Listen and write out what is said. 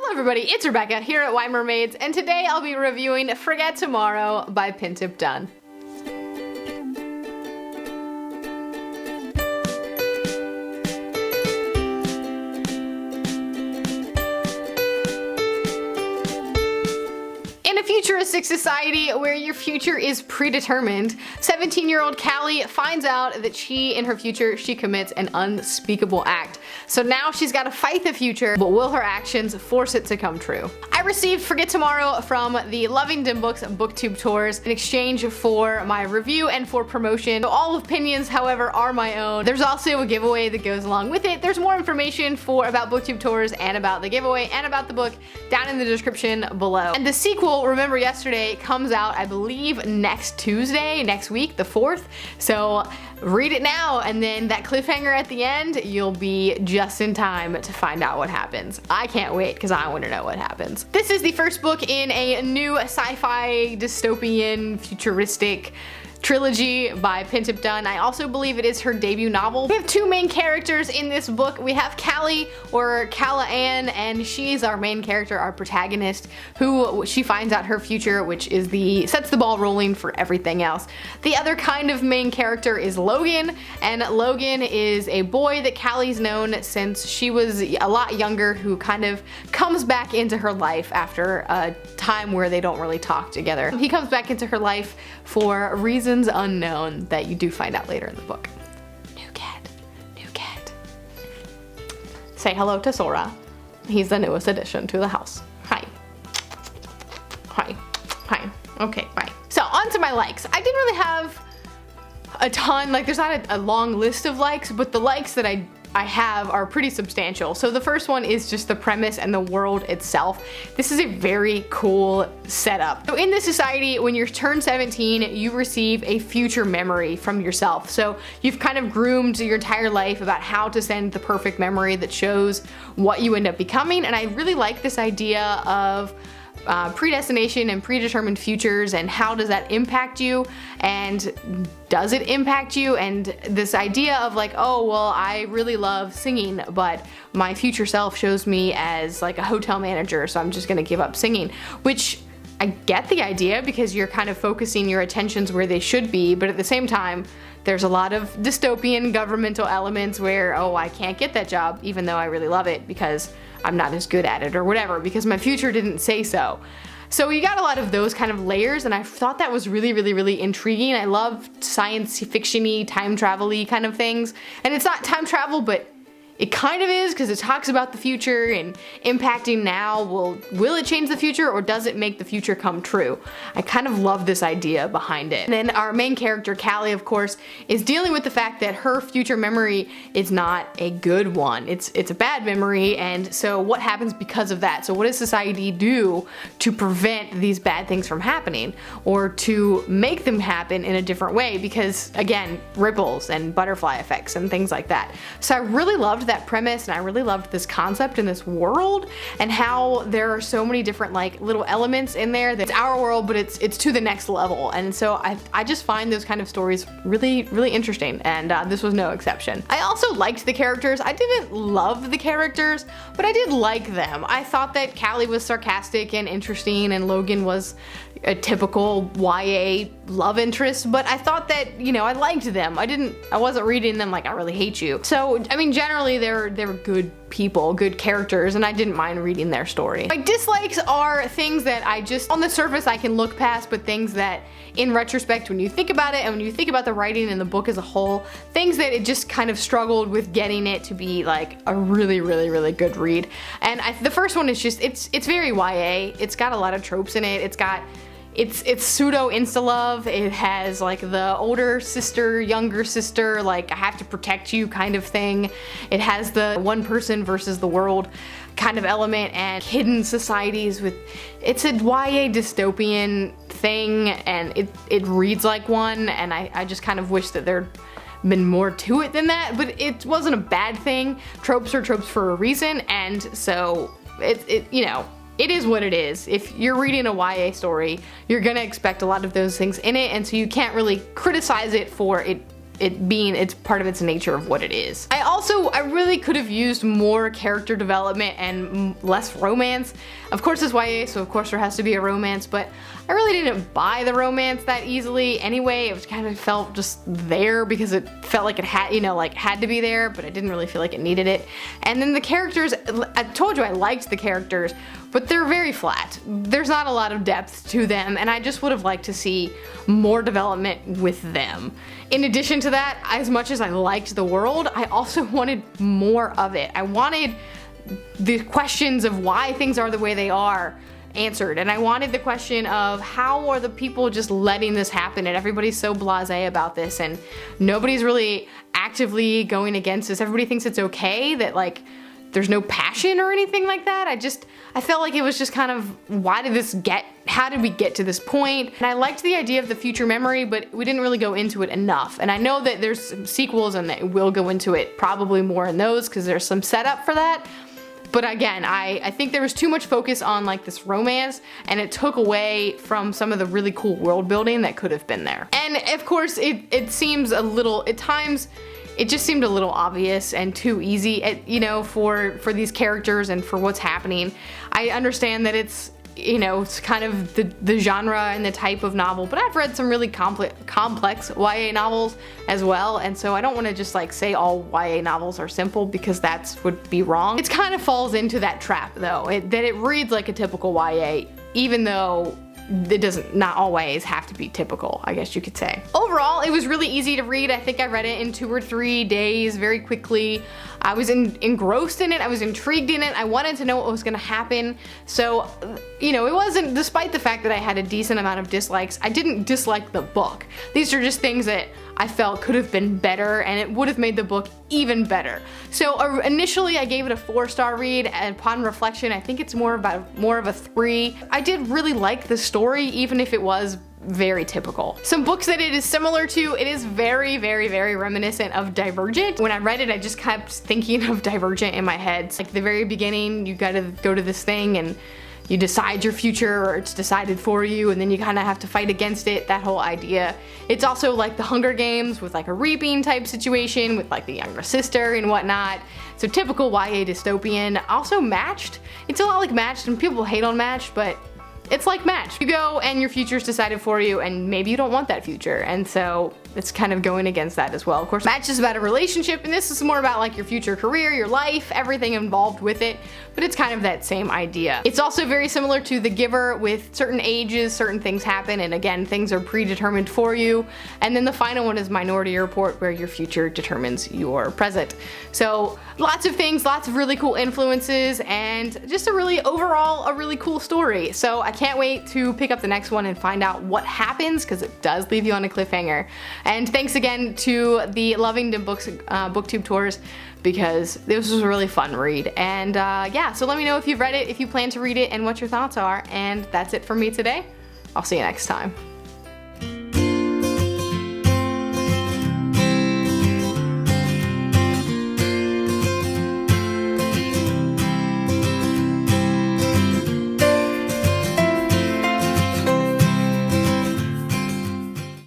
Hello everybody, it's Rebecca here at White Mermaids, and today I'll be reviewing Forget Tomorrow by Pintip Dunn. In a futuristic society where your future is predetermined, 17-year-old Callie finds out that in her future, she commits an unspeakable act. So now she's got to fight the future, but will her actions force it to come true? I received Forget Tomorrow from the LovingDemBooks BookTube Tours in exchange for my review and for promotion. So all opinions, however, are my own. There's also a giveaway that goes along with it. There's more information about BookTube Tours and about the giveaway and about the book down in the description below. And the sequel, Remember Yesterday, comes out, I believe, next Tuesday, next week, the 4th. So read it now, and then that cliffhanger at the end, you'll be just in time to find out what happens. I can't wait because I want to know what happens. This is the first book in a new sci-fi, dystopian, futuristic trilogy by Pintip Dunn. I also believe it is her debut novel. We have two main characters in this book. We have Callie, or Calla-Ann, and she's our main character, our protagonist, who she finds out her future, which is sets the ball rolling for everything else. The other kind of main character is Logan, and Logan is a boy that Callie's known since she was a lot younger, who kind of comes back into her life after a time where they don't really talk together. He comes back into her life for reasons unknown that you do find out later in the book. New cat. Say hello to Sora. He's the newest addition to the house. Hi. Okay, bye. So on to my likes. I didn't really have a ton, there's not a long list of likes, but the likes that I have are pretty substantial. So the first one is just the premise and the world itself. This is a very cool setup. So in this society, when you're turned 17, you receive a future memory from yourself. So you've kind of groomed your entire life about how to send the perfect memory that shows what you end up becoming. And I really like this idea of predestination and predetermined futures, and how does that impact you, and does it impact you, and this idea of oh well, I really love singing, but my future self shows me as a hotel manager, so I'm just gonna give up singing, which I get the idea because you're kind of focusing your attentions where they should be, but at the same time there's a lot of dystopian governmental elements where, oh, I can't get that job even though I really love it because I'm not as good at it or whatever, because my future didn't say so. So you got a lot of those kind of layers, and I thought that was really intriguing. I love science fiction-y, time travel-y kind of things. And it's not time travel, but it kind of is, because it talks about the future and impacting now. Will it change the future, or does it make the future come true? I kind of love this idea behind it. And then our main character, Callie, of course, is dealing with the fact that her future memory is not a good one. It's a bad memory, and so what happens because of that? So what does society do to prevent these bad things from happening, or to make them happen in a different way? Because again, ripples and butterfly effects and things like that. So I really loved that premise, and I really loved this concept and this world, and how there are so many different little elements in there that's our world, but it's to the next level. And so I just find those kind of stories really interesting, and this was no exception. I also liked the characters. I didn't love the characters, but I did like them. I thought that Callie was sarcastic and interesting, and Logan was a typical YA love interest, but I thought that, I liked them. I wasn't reading them I really hate you. So, I mean, generally they're good people, good characters, and I didn't mind reading their story. My dislikes are things that on the surface I can look past, but things that in retrospect, when you think about it and when you think about the writing and the book as a whole, things that it just kind of struggled with getting it to be a really good read. And the first one is just, it's very YA. It's got a lot of tropes in it. It's pseudo insta-love. It has the older sister, younger sister, I have to protect you kind of thing. It has the one person versus the world kind of element, and hidden societies it's a YA dystopian thing, and it reads like one, and I just kind of wish that there'd been more to it than that, but it wasn't a bad thing. Tropes are tropes for a reason, and so it is what it is. If you're reading a YA story, you're gonna expect a lot of those things in it, and so you can't really criticize it for it being, it's part of its nature of what it is. I Also, I really could have used more character development and less romance. Of course it's YA, so of course there has to be a romance, but I really didn't buy the romance that easily anyway. It kind of felt just there because it felt like it had, you know, like had to be there, but I didn't really feel like it needed it. And then the characters, I told you I liked the characters, but they're very flat. There's not a lot of depth to them, and I just would have liked to see more development with them. In addition to that, as much as I liked the world, I also wanted more of it. I wanted the questions of why things are the way they are answered, and I wanted the question of how are the people just letting this happen, and everybody's so blasé about this, and nobody's really actively going against this. Everybody thinks it's okay, that like there's no passion or anything like that. I felt like it was just kind of, how did we get to this point? And I liked the idea of the future memory, but we didn't really go into it enough. And I know that there's some sequels and that we'll go into it probably more in those because there's some setup for that. But again, I think there was too much focus on like this romance, and it took away from some of the really cool world building that could have been there. And of course, it seems a little, at times, it just seemed a little obvious and too easy, you know, for these characters and for what's happening. I understand that it's, you know, it's kind of the genre and the type of novel, but I've read some really complex YA novels as well, and so I don't want to just like say all YA novels are simple, because that would be wrong. It kind of falls into that trap though, that it reads like a typical YA, even though it doesn't, not all YAs have to be typical, I guess you could say. Overall, it was really easy to read. I think I read it in 2 or 3 days very quickly. I was engrossed in it, I was intrigued in it, I wanted to know what was gonna happen. So, you know, it wasn't, despite the fact that I had a decent amount of dislikes, I didn't dislike the book. These are just things that I felt could have been better, and it would have made the book even better. So initially I gave it a 4-star read, and upon reflection I think it's more of a 3. I did really like the story, even if it was very typical. Some books that it is similar to, it is very, very, very reminiscent of Divergent. When I read it, I just kept thinking of Divergent in my head. Like the very beginning, you gotta go to this thing and you decide your future, or it's decided for you, and then you kind of have to fight against it, that whole idea. It's also like the Hunger Games with like a reaping type situation with like the younger sister and whatnot. So typical YA dystopian. Also Matched. It's a lot like Matched, and people hate on Matched, but it's like Matched. You go and your future's decided for you, and maybe you don't want that future, and so it's kind of going against that as well. Of course, Matched is about a relationship, and this is more about like your future career, your life, everything involved with it, but it's kind of that same idea. It's also very similar to The Giver, with certain ages, certain things happen, and again, things are predetermined for you. And then the final one is Minority Report, where your future determines your present. So lots of things, lots of really cool influences, and just overall a really cool story. So I can't wait to pick up the next one and find out what happens, because it does leave you on a cliffhanger. And thanks again to the LovingDemBooks BookTube Tours, because this was a really fun read. And yeah, so let me know if you've read it, if you plan to read it, and what your thoughts are. And that's it for me today. I'll see you next time.